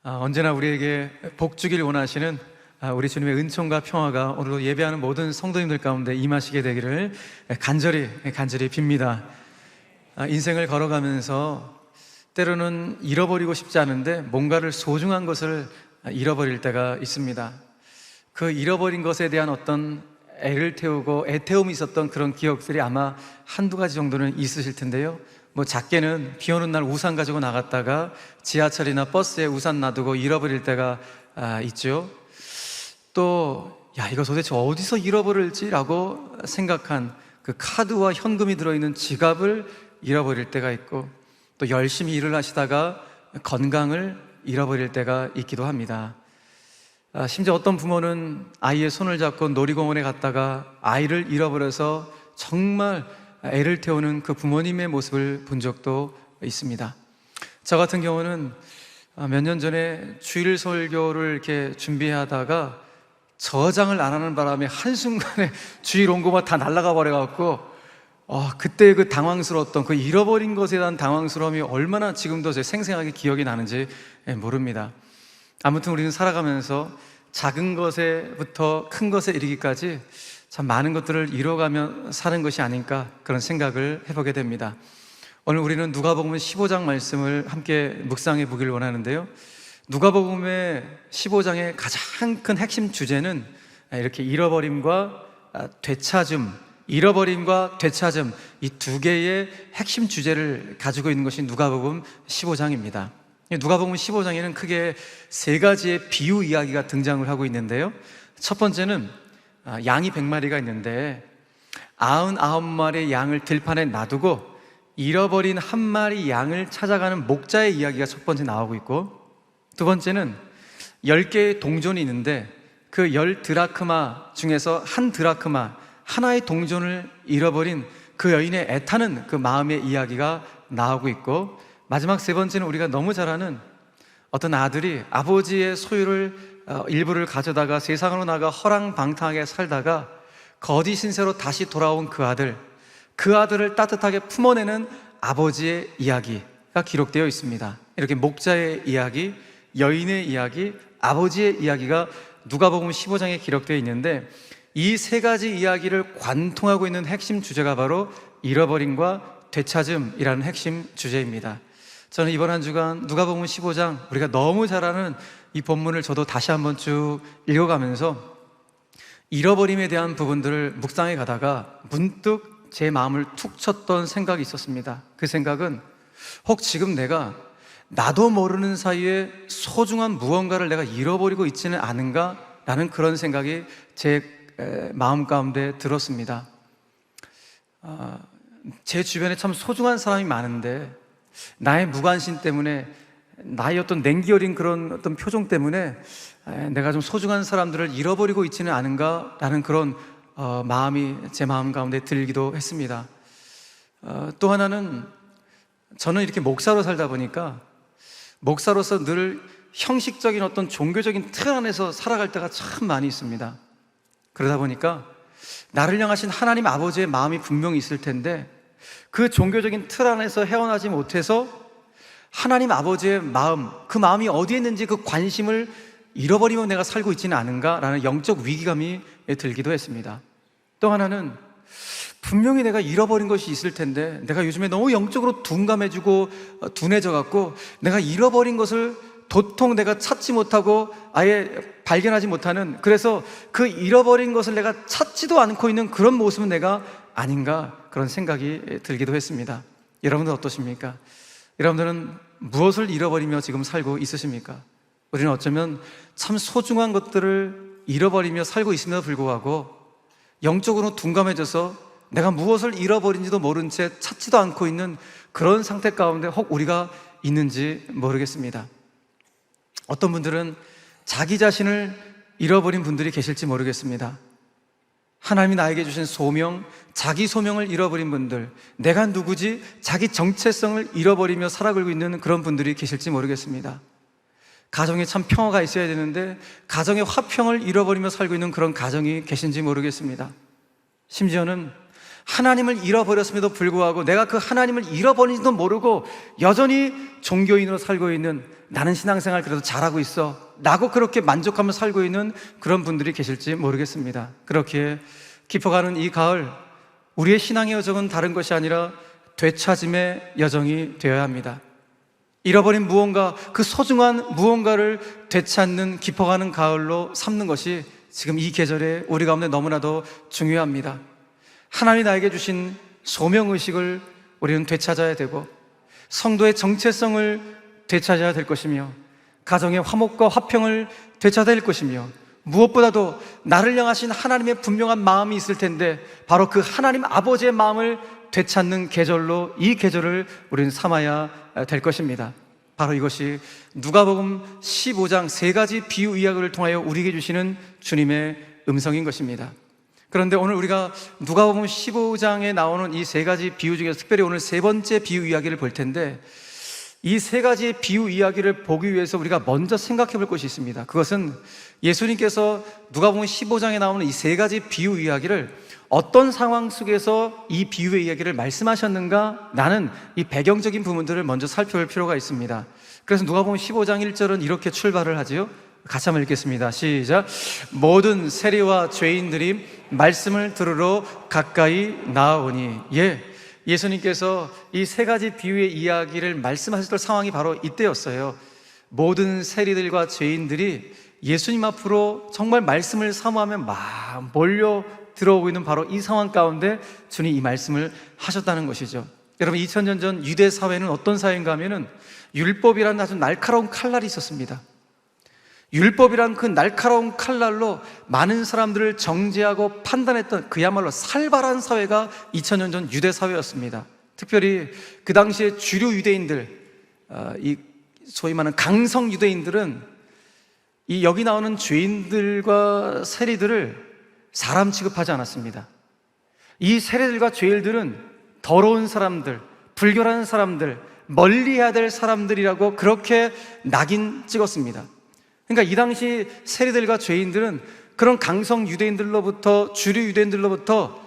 언제나 우리에게 복 주길 원하시는 우리 주님의 은총과 평화가 오늘도 예배하는 모든 성도님들 가운데 임하시게 되기를 간절히 빕니다. 인생을 걸어가면서 때로는 잃어버리고 싶지 않은데 뭔가를 소중한 것을 잃어버릴 때가 있습니다. 그 잃어버린 것에 대한 어떤 애를 태우고 애태움이 있었던 그런 기억들이 아마 한두 가지 정도는 있으실 텐데요. 작게는 비 오는 날 우산 가지고 나갔다가 지하철이나 버스에 우산 놔두고 잃어버릴 때가 있죠. 또 이거 도대체 어디서 잃어버릴지라고 생각한 그 카드와 현금이 들어있는 지갑을 잃어버릴 때가 있고, 또 열심히 일을 하시다가 건강을 잃어버릴 때가 있기도 합니다. 심지어 어떤 부모는 아이의 손을 잡고 놀이공원에 갔다가 아이를 잃어버려서 정말 애를 태우는 그 부모님의 모습을 본 적도 있습니다. 저 같은 경우는 몇 년 전에 주일 설교를 이렇게 준비하다가 저장을 안 하는 바람에 한순간에 주일 온고가 다 날아가 버려갖고 그때 그 당황스러웠던 그 잃어버린 것에 대한 당황스러움이 얼마나 지금도 제 생생하게 기억이 나는지 모릅니다. 아무튼 우리는 살아가면서 작은 것에부터 큰 것에 이르기까지 참 많은 것들을 이뤄가며 사는 것이 아닐까, 그런 생각을 해보게 됩니다. 오늘 우리는 누가복음 15장 말씀을 함께 묵상해 보길 원하는데요. 누가복음의 15장의 가장 큰 핵심 주제는 이렇게 잃어버림과 되찾음 이 두 개의 핵심 주제를 가지고 있는 것이 누가복음 15장입니다. 누가복음 15장에는 크게 세 가지의 비유 이야기가 등장을 하고 있는데요. 첫 번째는 양이 100마리가 있는데 99마리의 양을 들판에 놔두고 잃어버린 한 마리 양을 찾아가는 목자의 이야기가 첫 번째 나오고 있고, 두 번째는 10개의 동전이 있는데 그 10드라크마 중에서 한 드라크마, 하나의 동전을 잃어버린 그 여인의 애타는 그 마음의 이야기가 나오고 있고, 마지막 세 번째는 우리가 너무 잘 아는 어떤 아들이 아버지의 소유를 일부를 가져다가 세상으로 나가 허랑방탕하게 살다가 거지 신세로 다시 돌아온 그 아들을 따뜻하게 품어내는 아버지의 이야기가 기록되어 있습니다. 이렇게 목자의 이야기, 여인의 이야기, 아버지의 이야기가 누가복음 15장에 기록되어 있는데, 이 세 가지 이야기를 관통하고 있는 핵심 주제가 바로 잃어버림과 되찾음이라는 핵심 주제입니다. 저는 이번 한 주간 누가복음 15장, 우리가 너무 잘 아는 이 본문을 저도 다시 한번 쭉 읽어가면서 잃어버림에 대한 부분들을 묵상해 가다가 문득 제 마음을 툭 쳤던 생각이 있었습니다. 그 생각은 혹 지금 내가 나도 모르는 사이에 소중한 무언가를 내가 잃어버리고 있지는 않은가? 라는 그런 생각이 제 마음 가운데 들었습니다. 제 주변에 참 소중한 사람이 많은데 나의 무관심 때문에, 나의 어떤 냉기 어린 그런 어떤 표정 때문에 내가 좀 소중한 사람들을 잃어버리고 있지는 않은가? 라는 그런 마음이 제 마음 가운데 들기도 했습니다. 또 하나는 저는 이렇게 목사로 살다 보니까 목사로서 늘 형식적인 어떤 종교적인 틀 안에서 살아갈 때가 참 많이 있습니다. 그러다 보니까 나를 향하신 하나님 아버지의 마음이 분명히 있을 텐데 그 종교적인 틀 안에서 헤어나지 못해서 하나님 아버지의 마음, 그 마음이 어디에 있는지 그 관심을 잃어버리며 내가 살고 있지는 않은가라는 영적 위기감이 들기도 했습니다. 또 하나는 분명히 내가 잃어버린 것이 있을 텐데 내가 요즘에 너무 영적으로 둔감해지고 둔해져 갖고 내가 잃어버린 것을 도통 내가 찾지 못하고 아예 발견하지 못하는, 그래서 그 잃어버린 것을 내가 찾지도 않고 있는 그런 모습은 내가 아닌가, 그런 생각이 들기도 했습니다. 여러분들 어떠십니까? 여러분들은 무엇을 잃어버리며 지금 살고 있으십니까? 우리는 어쩌면 참 소중한 것들을 잃어버리며 살고 있음에도 불구하고 영적으로 둔감해져서 내가 무엇을 잃어버린지도 모른 채 찾지도 않고 있는 그런 상태 가운데 혹 우리가 있는지 모르겠습니다. 어떤 분들은 자기 자신을 잃어버린 분들이 계실지 모르겠습니다. 하나님이 나에게 주신 소명, 자기 소명을 잃어버린 분들, 내가 누구지? 자기 정체성을 잃어버리며 살아가고 있는 그런 분들이 계실지 모르겠습니다. 가정에 참 평화가 있어야 되는데 가정의 화평을 잃어버리며 살고 있는 그런 가정이 계신지 모르겠습니다. 심지어는 하나님을 잃어버렸음에도 불구하고 내가 그 하나님을 잃어버린지도 모르고 여전히 종교인으로 살고 있는, 나는 신앙생활 그래도 잘하고 있어 라고 그렇게 만족하며 살고 있는 그런 분들이 계실지 모르겠습니다. 그렇게 깊어가는 이 가을, 우리의 신앙의 여정은 다른 것이 아니라 되찾음의 여정이 되어야 합니다. 잃어버린 무언가, 그 소중한 무언가를 되찾는 깊어가는 가을로 삼는 것이 지금 이 계절에 우리 가운데 너무나도 중요합니다. 하나님이 나에게 주신 소명의식을 우리는 되찾아야 되고, 성도의 정체성을 되찾아야 될 것이며, 가정의 화목과 화평을 되찾아야 될 것이며, 무엇보다도 나를 향하신 하나님의 분명한 마음이 있을 텐데 바로 그 하나님 아버지의 마음을 되찾는 계절로 이 계절을 우리는 삼아야 될 것입니다. 바로 이것이 누가복음 15장 세 가지 비유 이야기를 통하여 우리에게 주시는 주님의 음성인 것입니다. 그런데 오늘 우리가 누가복음 15장에 나오는 이 세 가지 비유 중에서 특별히 오늘 세 번째 비유 이야기를 볼 텐데, 이 세 가지 비유 이야기를 보기 위해서 우리가 먼저 생각해 볼 것이 있습니다. 그것은 예수님께서 누가복음 15장에 나오는 이 세 가지 비유 이야기를 어떤 상황 속에서 이 비유의 이야기를 말씀하셨는가, 나는 이 배경적인 부분들을 먼저 살펴볼 필요가 있습니다. 그래서 누가복음 15장 1절은 이렇게 출발을 하지요. 같이 한번 읽겠습니다. 시작. 모든 세리와 죄인들이 말씀을 들으러 가까이 나아오니. 예수님께서 이 세 가지 비유의 이야기를 말씀하셨던 상황이 바로 이때였어요. 모든 세리들과 죄인들이 예수님 앞으로 정말 말씀을 사모하며 막 몰려 들어오고 있는 바로 이 상황 가운데 주님 이 말씀을 하셨다는 것이죠. 여러분, 2000년 전 유대 사회는 어떤 사회인가 하면은 율법이라는 아주 날카로운 칼날이 있었습니다. 율법이란 그 날카로운 칼날로 많은 사람들을 정죄하고 판단했던 그야말로 살벌한 사회가 2000년 전 유대 사회였습니다. 특별히 그 당시에 주류 유대인들, 이 소위 말하는 강성 유대인들은 이 여기 나오는 죄인들과 세리들을 사람 취급하지 않았습니다. 이 세리들과 죄인들은 더러운 사람들, 불결한 사람들, 멀리해야 될 사람들이라고 그렇게 낙인 찍었습니다. 그러니까 이 당시 세리들과 죄인들은 그런 강성 유대인들로부터, 주류 유대인들로부터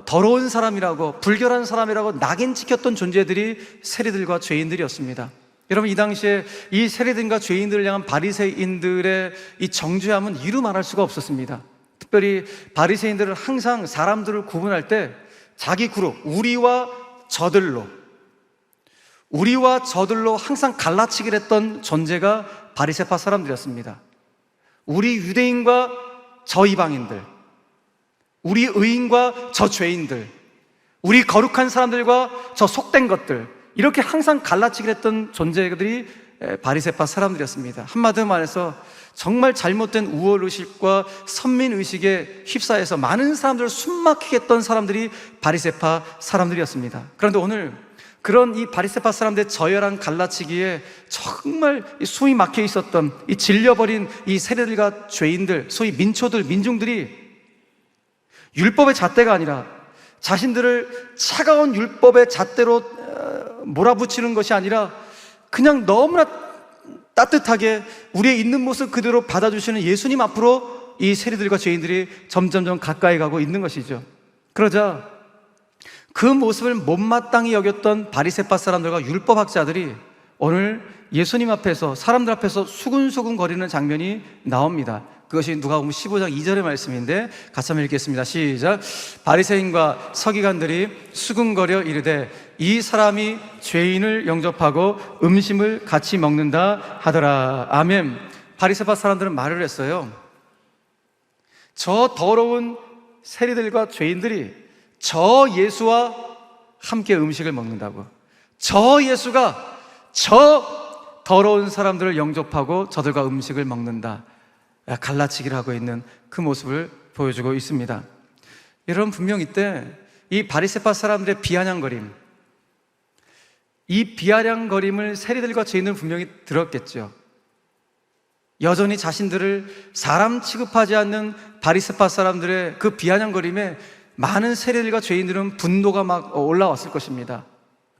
더러운 사람이라고, 불결한 사람이라고 낙인 찍혔던 존재들이 세리들과 죄인들이었습니다. 여러분, 이 당시에 이 세리들과 죄인들을 향한 바리새인들의 이 정죄함은 이루 말할 수가 없었습니다. 특별히 바리새인들은 항상 사람들을 구분할 때 자기 그룹, 우리와 저들로 항상 갈라치기를 했던 존재가 바리새파 사람들이었습니다. 우리 유대인과 저 이방인들, 우리 의인과 저 죄인들, 우리 거룩한 사람들과 저 속된 것들, 이렇게 항상 갈라치기를 했던 존재들이 바리새파 사람들이었습니다. 한마디로 말해서 정말 잘못된 우월의식과 선민의식에 휩싸여서 많은 사람들을 숨막히게 했던 사람들이 바리새파 사람들이었습니다. 그런데 오늘 그런 이 바리새파 사람들의 저열한 갈라치기에 정말 숨이 막혀 있었던 이 질려버린 이 세리들과 죄인들, 소위 민초들, 민중들이 율법의 잣대가 아니라 자신들을 차가운 율법의 잣대로 몰아붙이는 것이 아니라 그냥 너무나 따뜻하게 우리의 있는 모습 그대로 받아주시는 예수님 앞으로 이 세리들과 죄인들이 점점점 가까이 가고 있는 것이죠. 그러자 그 모습을 못마땅히 여겼던 바리새파 사람들과 율법학자들이 오늘 예수님 앞에서, 사람들 앞에서 수근수근 거리는 장면이 나옵니다. 그것이 누가복음 15장 2절의 말씀인데 같이 한번 읽겠습니다. 시작. 바리새인과 서기관들이 수근거려 이르되 이 사람이 죄인을 영접하고 음식을 같이 먹는다 하더라. 아멘. 바리새파 사람들은 말을 했어요. 저 더러운 세리들과 죄인들이 저 예수와 함께 음식을 먹는다고, 저 예수가 저 더러운 사람들을 영접하고 저들과 음식을 먹는다, 갈라치기를 하고 있는 그 모습을 보여주고 있습니다. 여러분, 분명 이때 이 바리새파 사람들의 비아냥거림, 이 비아냥거림을 세리들과 죄인들은 분명히 들었겠죠. 여전히 자신들을 사람 취급하지 않는 바리새파 사람들의 그 비아냥거림에 많은 세리들과 죄인들은 분노가 막 올라왔을 것입니다.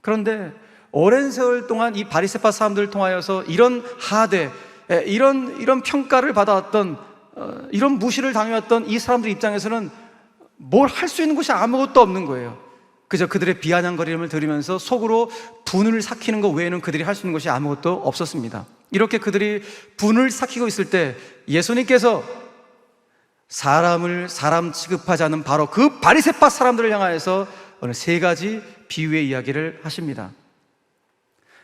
그런데 오랜 세월 동안 이 바리새파 사람들을 통하여서 이런 하대, 이런 평가를 받아왔던, 이런 무시를 당해왔던 이 사람들 입장에서는 뭘 할 수 있는 것이 아무것도 없는 거예요. 그저 그들의 비아냥거림을 들으면서 속으로 분을 삭히는 것 외에는 그들이 할 수 있는 것이 아무것도 없었습니다. 이렇게 그들이 분을 삭히고 있을 때 예수님께서 사람을 사람 취급하지 않는 바로 그 바리새파 사람들을 향하여서 오늘 세 가지 비유의 이야기를 하십니다.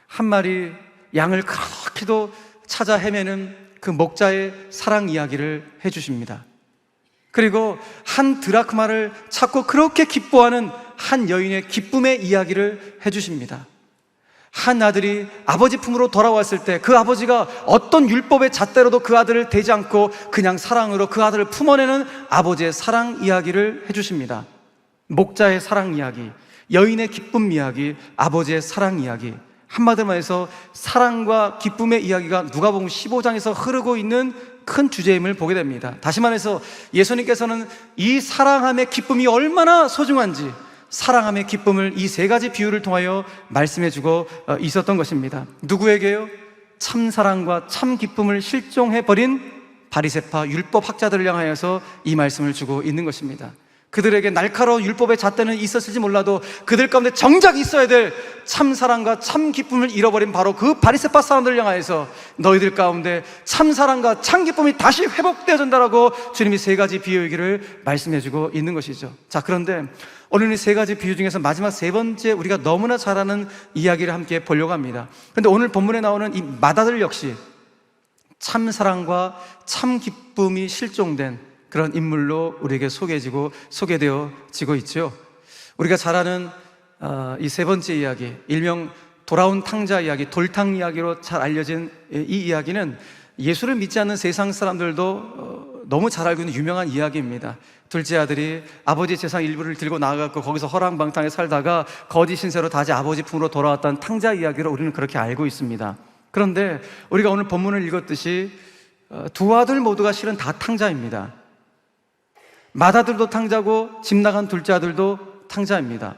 한 마리 양을 그렇게도 찾아 헤매는 그 목자의 사랑 이야기를 해주십니다. 그리고 한 드라크마를 찾고 그렇게 기뻐하는 한 여인의 기쁨의 이야기를 해주십니다. 한 아들이 아버지 품으로 돌아왔을 때 그 아버지가 어떤 율법의 잣대로도 그 아들을 대지 않고 그냥 사랑으로 그 아들을 품어내는 아버지의 사랑 이야기를 해주십니다. 목자의 사랑 이야기, 여인의 기쁨 이야기, 아버지의 사랑 이야기. 한마디로 해서 사랑과 기쁨의 이야기가 누가복음 15장에서 흐르고 있는 큰 주제임을 보게 됩니다. 다시 말해서 예수님께서는 이 사랑함의 기쁨이 얼마나 소중한지 사랑함의 기쁨을 이 세 가지 비유를 통하여 말씀해주고 있었던 것입니다. 누구에게요? 참 사랑과 참 기쁨을 실종해버린 바리새파 율법 학자들을 향하여서 이 말씀을 주고 있는 것입니다. 그들에게 날카로운 율법의 잣대는 있었을지 몰라도 그들 가운데 정작 있어야 될 참 사랑과 참 기쁨을 잃어버린 바로 그 바리새파 사람들을 향하여서 너희들 가운데 참 사랑과 참 기쁨이 다시 회복되어진다라고 주님이 세 가지 비유 얘기를 말씀해주고 있는 것이죠. 자, 그런데 오늘 이 세 가지 비유 중에서 마지막 세 번째 우리가 너무나 잘 아는 이야기를 함께 보려고 합니다. 그런데 오늘 본문에 나오는 이 맏아들 역시 참 사랑과 참 기쁨이 실종된 그런 인물로 우리에게 소개되어지고 있죠. 우리가 잘 아는 이 세 번째 이야기, 일명 돌아온 탕자 이야기, 돌탕 이야기로 잘 알려진 이 이야기는 예수를 믿지 않는 세상 사람들도 너무 잘 알고 있는 유명한 이야기입니다. 둘째 아들이 아버지 재산 일부를 들고 나가고 거기서 허랑방탕에 살다가 거짓 신세로 다시 아버지 품으로 돌아왔다는 탕자 이야기로 우리는 그렇게 알고 있습니다. 그런데 우리가 오늘 본문을 읽었듯이 두 아들 모두가 실은 다 탕자입니다. 맏아들도 탕자고 집 나간 둘째 아들도 탕자입니다.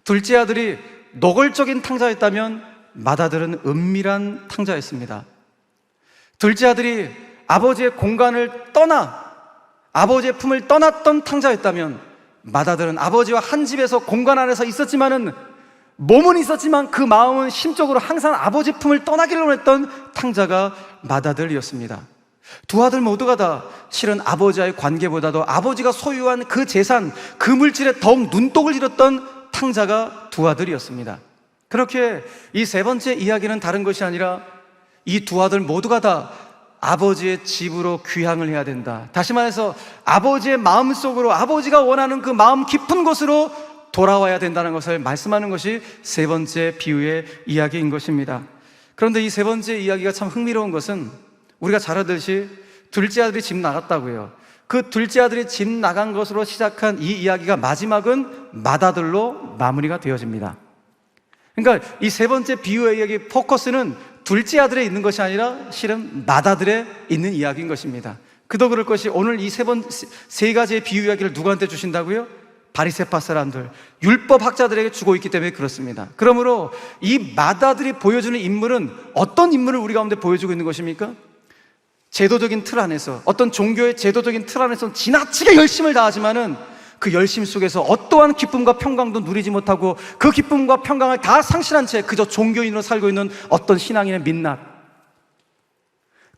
둘째 아들이 노골적인 탕자였다면 맏아들은 은밀한 탕자였습니다. 둘째 아들이 아버지의 공간을 떠나 아버지의 품을 떠났던 탕자였다면 맏아들은 아버지와 한 집에서 공간 안에서 있었지만은 몸은 있었지만 그 마음은 심적으로 항상 아버지 품을 떠나기를 원했던 탕자가 맏아들이었습니다. 두 아들 모두가 다 실은 아버지와의 관계보다도 아버지가 소유한 그 재산, 그 물질에 더욱 눈독을 들였던 탕자가 두 아들이었습니다. 그렇게 이 세 번째 이야기는 다른 것이 아니라 이 두 아들 모두가 다 아버지의 집으로 귀향을 해야 된다. 다시 말해서 아버지의 마음속으로 아버지가 원하는 그 마음 깊은 곳으로 돌아와야 된다는 것을 말씀하는 것이 세 번째 비유의 이야기인 것입니다. 그런데 이 세 번째 이야기가 참 흥미로운 것은 우리가 잘 알듯이 둘째 아들이 집 나갔다고요. 그 둘째 아들이 집 나간 것으로 시작한 이 이야기가 마지막은 맏아들로 마무리가 되어집니다. 그러니까 이 세 번째 비유의 이야기 포커스는 둘째 아들에 있는 것이 아니라 실은 맏아들에 있는 이야기인 것입니다. 그도 그럴 것이 오늘 이 세 가지의 비유 이야기를 누구한테 주신다고요? 바리새파 사람들, 율법 학자들에게 주고 있기 때문에 그렇습니다. 그러므로 이 맏아들이 보여주는 인물은 어떤 인물을 우리 가운데 보여주고 있는 것입니까? 제도적인 틀 안에서, 어떤 종교의 제도적인 틀 안에서 지나치게 열심을 다하지만은 그 열심 속에서 어떠한 기쁨과 평강도 누리지 못하고 그 기쁨과 평강을 다 상실한 채 그저 종교인으로 살고 있는 어떤 신앙인의 민낯,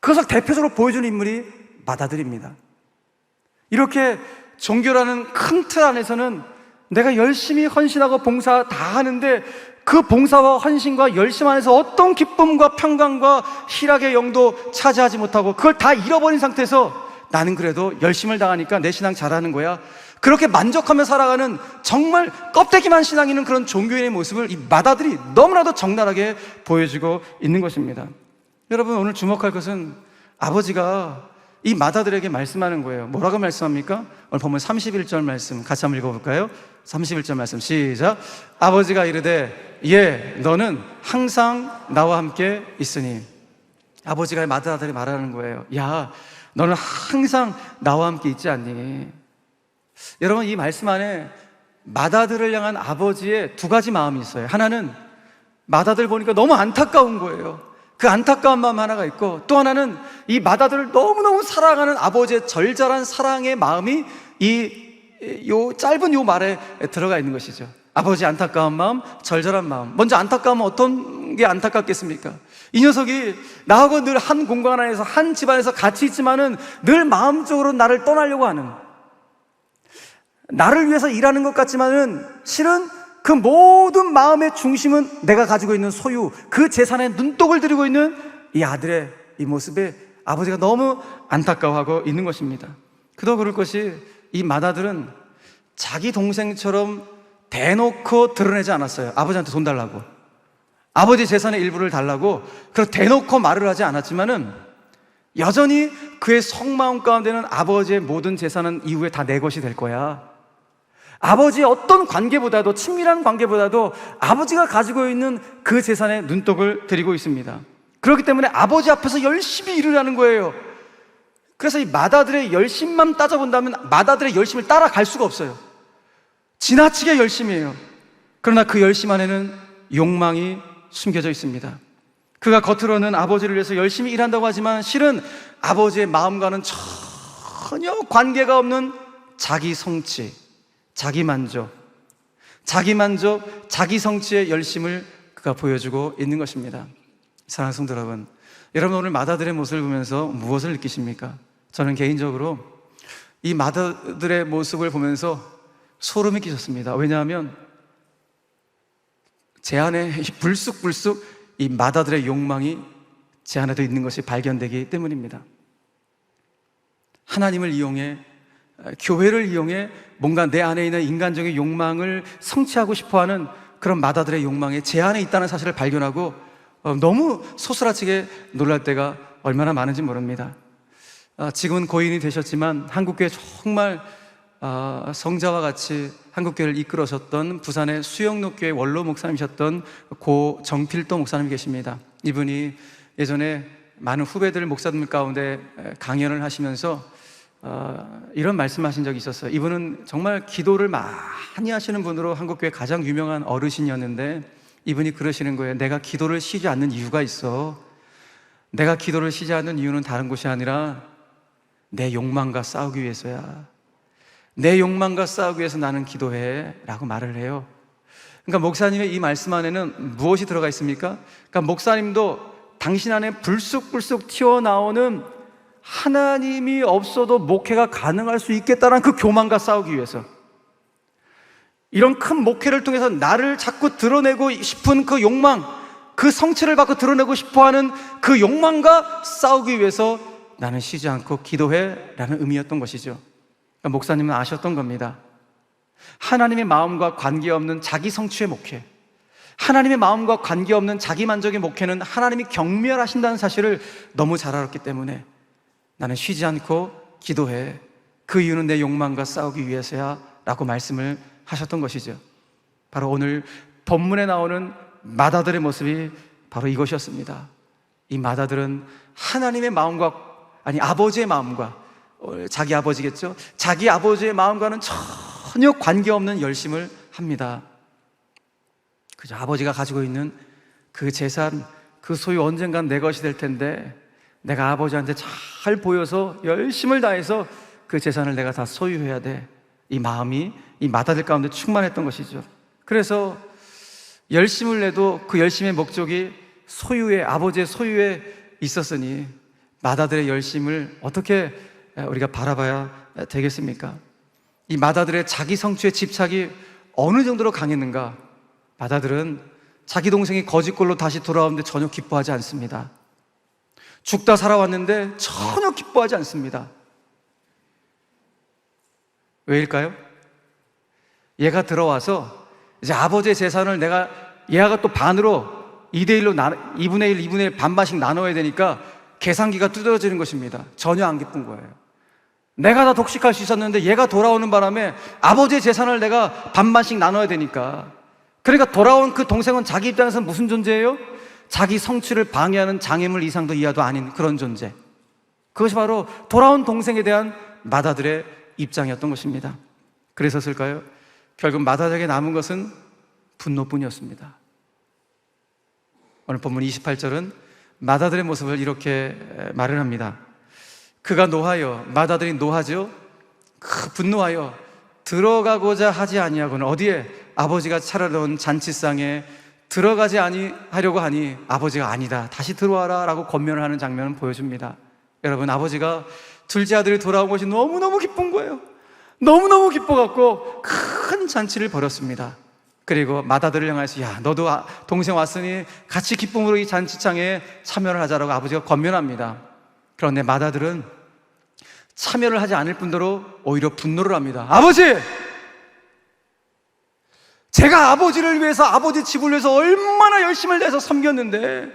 그것을 대표적으로 보여주는 인물이 맏아들입니다. 이렇게 종교라는 큰 틀 안에서는 내가 열심히 헌신하고 봉사 다 하는데 그 봉사와 헌신과 열심 안에서 어떤 기쁨과 평강과 희락의 영도 차지하지 못하고 그걸 다 잃어버린 상태에서 나는 그래도 열심을 당하니까 내 신앙 잘하는 거야, 그렇게 만족하며 살아가는 정말 껍데기만 신앙 있는 그런 종교인의 모습을 이 맏아들이 너무나도 적나라하게 보여주고 있는 것입니다. 여러분, 오늘 주목할 것은 아버지가 이 맏아들에게 말씀하는 거예요. 뭐라고 말씀합니까? 오늘 보면 31절 말씀 같이 한번 읽어볼까요? 31절 말씀 시작. 아버지가 이르되 예, 너는 항상 나와 함께 있으니. 아버지가 맏아들이 말하는 거예요. 야, 너는 항상 나와 함께 있지 않니? 여러분, 이 말씀 안에 맏아들을 향한 아버지의 두 가지 마음이 있어요. 하나는 맏아들 보니까 너무 안타까운 거예요. 그 안타까운 마음 하나가 있고, 또 하나는 이 맏아들을 너무너무 사랑하는 아버지의 절절한 사랑의 마음이 이 요 짧은 요 말에 들어가 있는 것이죠. 아버지 안타까운 마음, 절절한 마음. 먼저 안타까우면 어떤 게 안타깝겠습니까? 이 녀석이 나하고 늘 한 공간 안에서 한 집안에서 같이 있지만은 늘 마음적으로 나를 떠나려고 하는, 나를 위해서 일하는 것 같지만은 실은 그 모든 마음의 중심은 내가 가지고 있는 소유, 그 재산에 눈독을 들이고 있는 이 아들의 이 모습에 아버지가 너무 안타까워하고 있는 것입니다. 그도 그럴 것이, 이 맏아들은 자기 동생처럼 대놓고 드러내지 않았어요. 아버지한테 돈 달라고, 아버지 재산의 일부를 달라고 그렇게 대놓고 말을 하지 않았지만은 여전히 그의 속마음 가운데는 아버지의 모든 재산은 이후에 다 내 것이 될 거야. 아버지의 어떤 관계보다도, 친밀한 관계보다도 아버지가 가지고 있는 그 재산에 눈독을 들이고 있습니다. 그렇기 때문에 아버지 앞에서 열심히 일을 하는 거예요. 그래서 이 맏아들의 열심만 따져본다면 맏아들의 열심을 따라갈 수가 없어요. 지나치게 열심히 해요. 그러나 그 열심 안에는 욕망이 숨겨져 있습니다. 그가 겉으로는 아버지를 위해서 열심히 일한다고 하지만 실은 아버지의 마음과는 전혀 관계가 없는 자기 성취, 자기 만족, 자기 성취의 열심을 그가 보여주고 있는 것입니다. 사랑하는 성도 여러분, 여러분 오늘 맏아들의 모습을 보면서 무엇을 느끼십니까? 저는 개인적으로 이 맏아들의 모습을 보면서 소름이 끼쳤습니다. 왜냐하면 제 안에 불쑥불쑥 이 맏아들의 욕망이 제 안에도 있는 것이 발견되기 때문입니다. 하나님을 이용해, 교회를 이용해 뭔가 내 안에 있는 인간적인 욕망을 성취하고 싶어하는 그런 맏아들의 욕망이 제 안에 있다는 사실을 발견하고 너무 소스라치게 놀랄 때가 얼마나 많은지 모릅니다. 지금은 고인이 되셨지만 한국교회 정말 성자와 같이 한국교회를 이끌어셨던 부산의 수영록교회 원로 목사님이셨던 고 정필도 목사님 계십니다. 이분이 예전에 많은 후배들 목사들 가운데 강연을 하시면서 이런 말씀하신 적이 있었어요. 이분은 정말 기도를 많이 하시는 분으로 한국교회 가장 유명한 어르신이었는데 이분이 그러시는 거예요. 내가 기도를 쉬지 않는 이유가 있어. 내가 기도를 쉬지 않는 이유는 다른 것이 아니라 내 욕망과 싸우기 위해서야. 내 욕망과 싸우기 위해서 나는 기도해 라고 말을 해요. 그러니까 목사님의 이 말씀 안에는 무엇이 들어가 있습니까? 그러니까 목사님도 당신 안에 불쑥불쑥 튀어나오는 하나님이 없어도 목회가 가능할 수 있겠다는 그 교만과 싸우기 위해서, 이런 큰 목회를 통해서 나를 자꾸 드러내고 싶은 그 욕망, 그 성취를 받고 드러내고 싶어하는 그 욕망과 싸우기 위해서 나는 쉬지 않고 기도해 라는 의미였던 것이죠. 그러니까 목사님은 아셨던 겁니다. 하나님의 마음과 관계없는 자기 성취의 목회, 하나님의 마음과 관계없는 자기 만족의 목회는 하나님이 경멸하신다는 사실을 너무 잘 알았기 때문에 나는 쉬지 않고 기도해, 그 이유는 내 욕망과 싸우기 위해서야 라고 말씀을 하셨던 것이죠. 바로 오늘 본문에 나오는 맏아들의 모습이 바로 이것이었습니다. 이 맏아들은 하나님의 마음과, 아니 아버지의 마음과, 자기 아버지겠죠, 자기 아버지의 마음과는 전혀 관계없는 열심을 합니다. 그저 아버지가 가지고 있는 그 재산, 그 소유 언젠간 내 것이 될 텐데 내가 아버지한테 잘 보여서 열심을 다해서 그 재산을 내가 다 소유해야 돼. 이 마음이 이 맏아들 가운데 충만했던 것이죠. 그래서 열심을 내도 그 열심의 목적이 소유에, 아버지의 소유에 있었으니 맏아들의 열심을 어떻게 우리가 바라봐야 되겠습니까? 이 맏아들의 자기 성취에 집착이 어느 정도로 강했는가? 맏아들은 자기 동생이 거짓골로 다시 돌아오는데 전혀 기뻐하지 않습니다. 죽다 살아왔는데 전혀 기뻐하지 않습니다. 왜일까요? 얘가 들어와서 이제 아버지의 재산을 내가, 얘가 또 반으로 2대1로 2분의 1, 2분의 1 반반씩 나눠야 되니까 계산기가 두드러지는 것입니다. 전혀 안 기쁜 거예요. 내가 다 독식할 수 있었는데 얘가 돌아오는 바람에 아버지의 재산을 내가 반반씩 나눠야 되니까. 그러니까 돌아온 그 동생은 자기 입장에서는 무슨 존재예요? 자기 성취를 방해하는 장애물 이상도 이하도 아닌 그런 존재. 그것이 바로 돌아온 동생에 대한 맏아들의 입장이었던 것입니다. 그래서일까요? 결국 맏아들에게 남은 것은 분노뿐이었습니다. 오늘 본문 28절은 맏아들의 모습을 이렇게 말을 합니다. 그가 노하여, 맏아들이 노하죠. 분노하여 들어가고자 하지 아니하고는 어디에? 아버지가 차려놓은 잔치상에 들어가지 아니하려고 하니 아버지가 아니다, 다시 들어와라 라고 권면을 하는 장면을 보여줍니다. 여러분, 아버지가 둘째 아들이 돌아온 것이 너무너무 기쁜 거예요. 너무너무 기뻐갖고 큰 잔치를 벌였습니다. 그리고 맏아들을 향해서 야, 너도 동생 왔으니 같이 기쁨으로 이 잔치장에 참여를 하자라고 아버지가 권면합니다. 그런데 맏아들은 참여를 하지 않을 뿐더러 오히려 분노를 합니다. 아버지! 제가 아버지를 위해서, 아버지 집을 위해서 얼마나 열심을 내서 섬겼는데,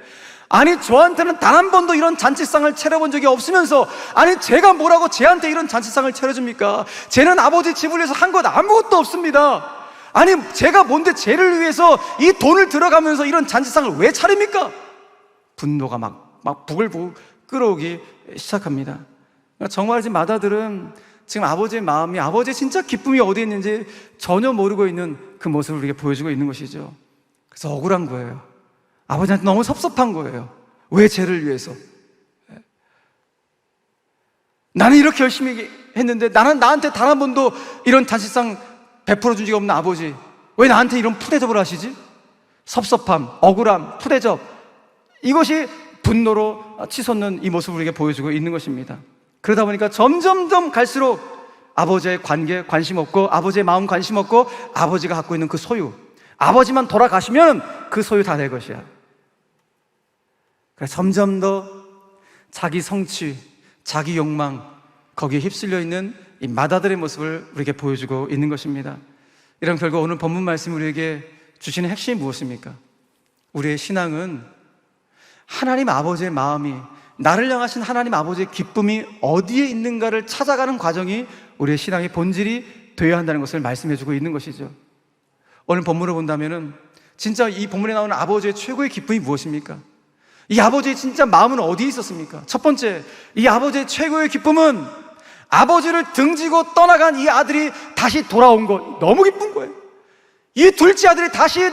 아니 저한테는 단 한 번도 이런 잔치상을 차려본 적이 없으면서, 아니 제가 뭐라고 쟤한테 이런 잔치상을 차려줍니까? 쟤는 아버지 집을 위해서 한 것 아무것도 없습니다. 아니 제가 뭔데 쟤를 위해서 이 돈을 들어가면서 이런 잔치상을 왜 차립니까? 분노가 막 부글부글 끓어오기 시작합니다. 정말 지금 맏아들은 지금 아버지의 마음이, 아버지의 진짜 기쁨이 어디에 있는지 전혀 모르고 있는 그 모습을 우리에게 보여주고 있는 것이죠. 그래서 억울한 거예요. 아버지한테 너무 섭섭한 거예요. 왜 쟤를 위해서? 나는 이렇게 열심히 했는데, 나한테 단 한 번도 이런 잔치상 베풀어 준 적이 없는 아버지, 왜 나한테 이런 푸대접을 하시지? 섭섭함, 억울함, 푸대접, 이것이 분노로 치솟는 이 모습을 우리에게 보여주고 있는 것입니다. 그러다 보니까 점점점 갈수록 아버지의 관계 관심 없고, 아버지의 마음 관심 없고, 아버지가 갖고 있는 그 소유, 아버지만 돌아가시면 그 소유 다 내 것이야. 그래서 점점 더 자기 성취, 자기 욕망, 거기에 휩쓸려 있는 이 맏아들의 모습을 우리에게 보여주고 있는 것입니다. 이런 결국 오늘 본문 말씀이 우리에게 주시는 핵심이 무엇입니까? 우리의 신앙은 하나님 아버지의 마음이, 나를 향하신 하나님 아버지의 기쁨이 어디에 있는가를 찾아가는 과정이 우리의 신앙의 본질이 되어야 한다는 것을 말씀해주고 있는 것이죠. 오늘 본문을 본다면은 진짜 이 본문에 나오는 아버지의 최고의 기쁨이 무엇입니까? 이 아버지의 진짜 마음은 어디에 있었습니까? 첫 번째, 이 아버지의 최고의 기쁨은 아버지를 등지고 떠나간 이 아들이 다시 돌아온 것, 너무 기쁜 거예요. 이 둘째 아들이 다시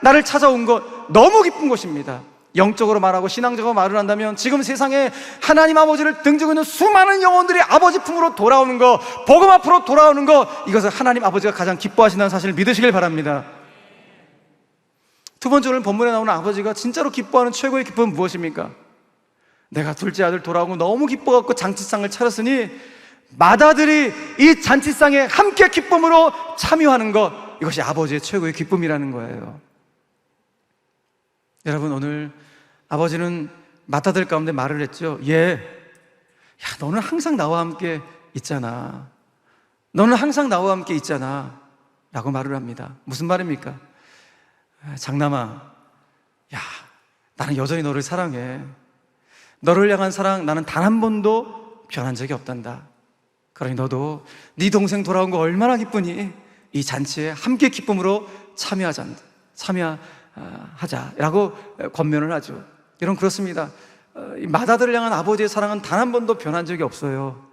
나를 찾아온 것, 너무 기쁜 것입니다. 영적으로 말하고 신앙적으로 말을 한다면 지금 세상에 하나님 아버지를 등지고 있는 수많은 영혼들이 아버지 품으로 돌아오는 것, 복음 앞으로 돌아오는 것, 이것을 하나님 아버지가 가장 기뻐하신다는 사실을 믿으시길 바랍니다. 두 번째, 오늘 본문에 나오는 아버지가 진짜로 기뻐하는 최고의 기쁨은 무엇입니까? 내가 둘째 아들 돌아온 거 너무 기뻐갖고 잔치상을 차렸으니 맏아들이 이 잔치상에 함께 기쁨으로 참여하는 것, 이것이 아버지의 최고의 기쁨이라는 거예요. 여러분, 오늘 아버지는 맏아들 가운데 말을 했죠. 야, 너는 항상 나와 함께 있잖아. 너는 항상 나와 함께 있잖아 라고 말을 합니다. 무슨 말입니까? 장남아, 야, 나는 여전히 너를 사랑해. 너를 향한 사랑 나는 단 한 번도 변한 적이 없단다. 그러니 너도 네 동생 돌아온 거 얼마나 기쁘니? 이 잔치에 함께 기쁨으로 참여하자라고 권면을 하죠. 여러분, 그렇습니다. 맏아들을 향한 아버지의 사랑은 단 한 번도 변한 적이 없어요.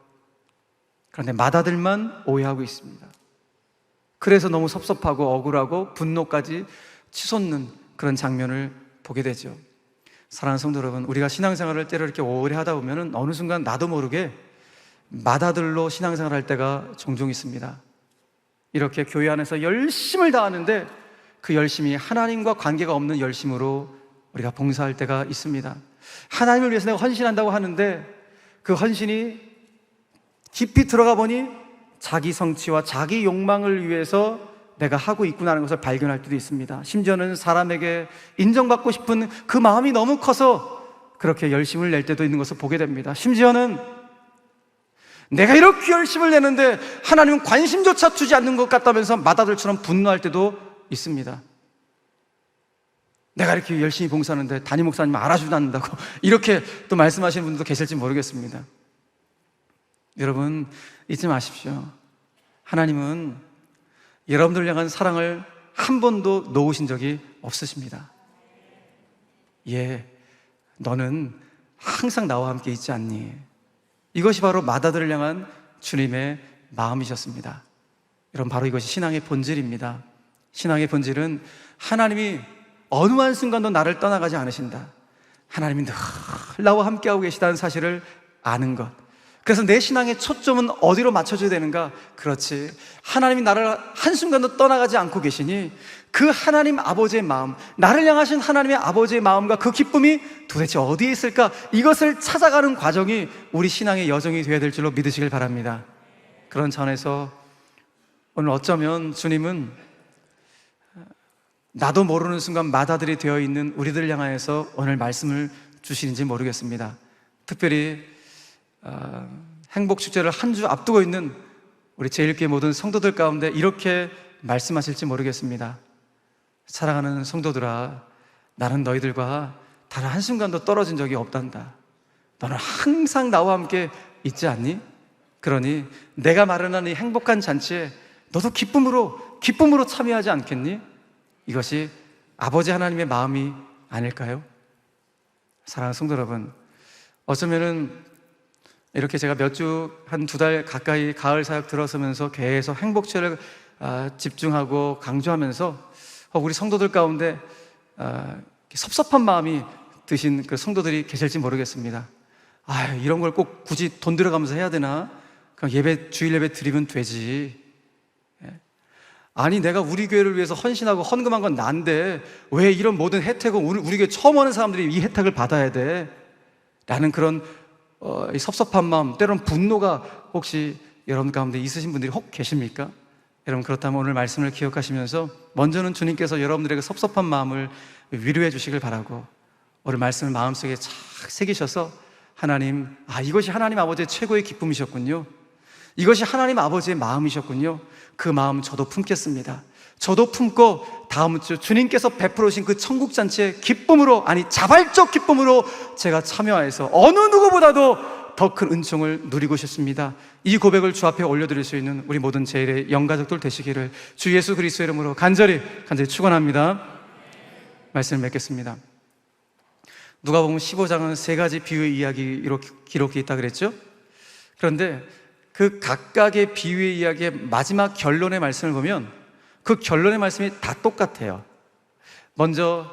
그런데 맏아들만 오해하고 있습니다. 그래서 너무 섭섭하고 억울하고 분노까지 치솟는 그런 장면을 보게 되죠. 사랑하는 성도 여러분, 우리가 신앙생활을 때로 이렇게 오래 하다 보면 어느 순간 나도 모르게 맏아들로 신앙생활을 할 때가 종종 있습니다. 이렇게 교회 안에서 열심을 다하는데 그 열심이 하나님과 관계가 없는 열심으로 우리가 봉사할 때가 있습니다. 하나님을 위해서 내가 헌신한다고 하는데 그 헌신이 깊이 들어가 보니 자기 성취와 자기 욕망을 위해서 내가 하고 있구나 하는 것을 발견할 때도 있습니다. 심지어는 사람에게 인정받고 싶은 그 마음이 너무 커서 그렇게 열심을 낼 때도 있는 것을 보게 됩니다. 심지어는 내가 이렇게 열심을 내는데 하나님은 관심조차 두지 않는 것 같다면서 맏아들처럼 분노할 때도 있습니다. 내가 이렇게 열심히 봉사하는데 담임 목사님 알아주지 않는다고 이렇게 또 말씀하시는 분들도 계실지 모르겠습니다. 여러분, 잊지 마십시오. 하나님은 여러분들 향한 사랑을 한 번도 놓으신 적이 없으십니다. 너는 항상 나와 함께 있지 않니? 이것이 바로 맏아들을 향한 주님의 마음이셨습니다. 여러분, 바로 이것이 신앙의 본질입니다. 신앙의 본질은 하나님이 어느 한순간도 나를 떠나가지 않으신다, 하나님이 늘 나와 함께하고 계시다는 사실을 아는 것, 그래서 내 신앙의 초점은 어디로 맞춰줘야 되는가? 그렇지, 하나님이 나를 한순간도 떠나가지 않고 계시니 그 하나님 아버지의 마음, 나를 향하신 하나님의 아버지의 마음과 그 기쁨이 도대체 어디에 있을까? 이것을 찾아가는 과정이 우리 신앙의 여정이 되어야 될 줄로 믿으시길 바랍니다. 그런 차원에서 오늘 어쩌면 주님은 나도 모르는 순간 마다들이 되어 있는 우리들을 향하여서 오늘 말씀을 주시는지 모르겠습니다. 특별히 행복축제를 한 주 앞두고 있는 우리 제1교회 모든 성도들 가운데 이렇게 말씀하실지 모르겠습니다. 사랑하는 성도들아, 나는 너희들과 단 한순간도 떨어진 적이 없단다. 너는 항상 나와 함께 있지 않니? 그러니 내가 마련한 이 행복한 잔치에 너도 기쁨으로 참여하지 않겠니? 이것이 아버지 하나님의 마음이 아닐까요? 사랑하는 성도 여러분, 어쩌면은 이렇게 제가 몇 주, 한 2달 가까이 가을 사역 들어서면서 계속 행복체를 집중하고 강조하면서 우리 성도들 가운데 섭섭한 마음이 드신 그 성도들이 계실지 모르겠습니다. 이런 걸 꼭 굳이 돈 들어가면서 해야 되나? 그냥 주일 예배 드리면 되지. 아니, 내가 우리 교회를 위해서 헌신하고 헌금한 건 난데 왜 이런 모든 혜택을 우리 교회 처음 오는 사람들이 이 혜택을 받아야 돼? 라는 그런 이 섭섭한 마음, 때로는 분노가 혹시 여러분 가운데 있으신 분들이 혹 계십니까? 여러분, 그렇다면 오늘 말씀을 기억하시면서 먼저는 주님께서 여러분들에게 섭섭한 마음을 위로해 주시길 바라고, 오늘 말씀을 마음속에 착 새기셔서 하나님, 이것이 하나님 아버지의 최고의 기쁨이셨군요, 이것이 하나님 아버지의 마음이셨군요, 그 마음 저도 품겠습니다. 저도 품고 다음 주 주님께서 베풀어 주신 그 천국잔치의 기쁨으로, 자발적 기쁨으로 제가 참여해서 어느 누구보다도 더 큰 은총을 누리고 싶습니다. 이 고백을 주 앞에 올려드릴 수 있는 우리 모든 제1의 영가족들 되시기를 주 예수 그리스도의 이름으로 간절히 축원합니다. 말씀을 맺겠습니다. 누가복음 15장은 3가지 비유의 이야기로 기록되어 있다 그랬죠? 그런데 그 각각의 비유의 이야기의 마지막 결론의 말씀을 보면 그 결론의 말씀이 다 똑같아요. 먼저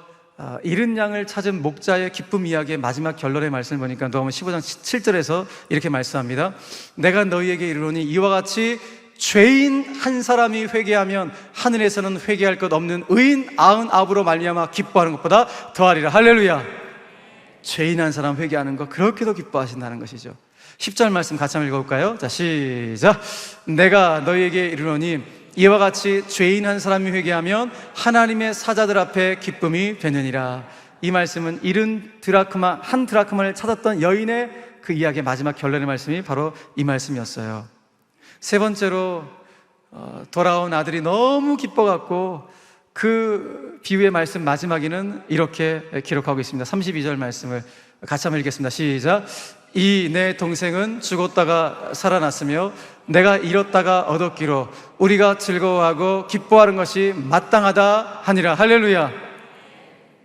잃은 양을 찾은 목자의 기쁨 이야기의 마지막 결론의 말씀을 보니까 누가복음 15장 7절에서 이렇게 말씀합니다. 내가 너희에게 이르노니 이와 같이 죄인 한 사람이 회개하면 하늘에서는 회개할 것 없는 의인 99으로 말미암아 기뻐하는 것보다 더하리라. 할렐루야. 죄인 한 사람 회개하는 것, 그렇게도 기뻐하신다는 것이죠. 10절 말씀 같이 한번 읽어볼까요? 자, 시작. 내가 너희에게 이르노니 이와 같이 죄인 한 사람이 회개하면 하나님의 사자들 앞에 기쁨이 되느니라. 이 말씀은 잃은 한 드라크마를 찾았던 여인의 그 이야기의 마지막 결론의 말씀이 바로 이 말씀이었어요. 세 번째로 돌아온 아들이 너무 기뻐갖고 그 비유의 말씀 마지막에는 이렇게 기록하고 있습니다. 32절 말씀을 같이 한번 읽겠습니다. 시작. 이 내 동생은 죽었다가 살아났으며 내가 잃었다가 얻었기로 우리가 즐거워하고 기뻐하는 것이 마땅하다 하니라. 할렐루야.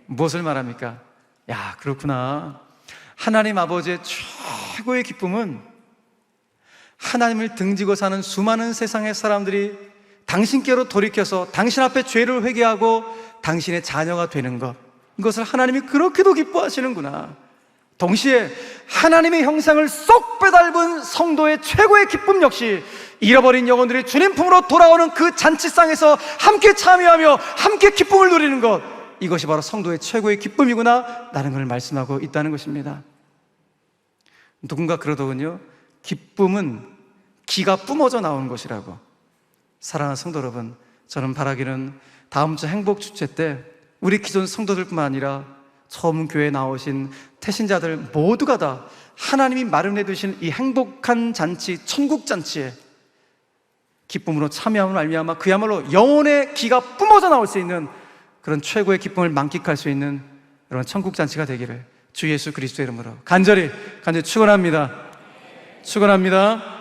무엇을 말합니까? 그렇구나. 하나님 아버지의 최고의 기쁨은 하나님을 등지고 사는 수많은 세상의 사람들이 당신께로 돌이켜서 당신 앞에 죄를 회개하고 당신의 자녀가 되는 것, 이것을 하나님이 그렇게도 기뻐하시는구나. 동시에 하나님의 형상을 쏙 빼닮은 성도의 최고의 기쁨 역시 잃어버린 영혼들이 주님 품으로 돌아오는 그 잔치상에서 함께 참여하며 함께 기쁨을 누리는 것, 이것이 바로 성도의 최고의 기쁨이구나 라는 걸 말씀하고 있다는 것입니다. 누군가 그러더군요. 기쁨은 기가 뿜어져 나오는 것이라고. 사랑하는 성도 여러분, 저는 바라기는 다음 주 행복축제 때 우리 기존 성도들뿐만 아니라 처음 교회에 나오신 태신자들 모두가 다 하나님이 마련해 두신 이 행복한 잔치, 천국 잔치에 기쁨으로 참여함을 말미암아 그야말로 영혼의 기가 뿜어져 나올 수 있는 그런 최고의 기쁨을 만끽할 수 있는 그런 천국 잔치가 되기를 주 예수 그리스도의 이름으로 간절히 축원합니다. 축원합니다.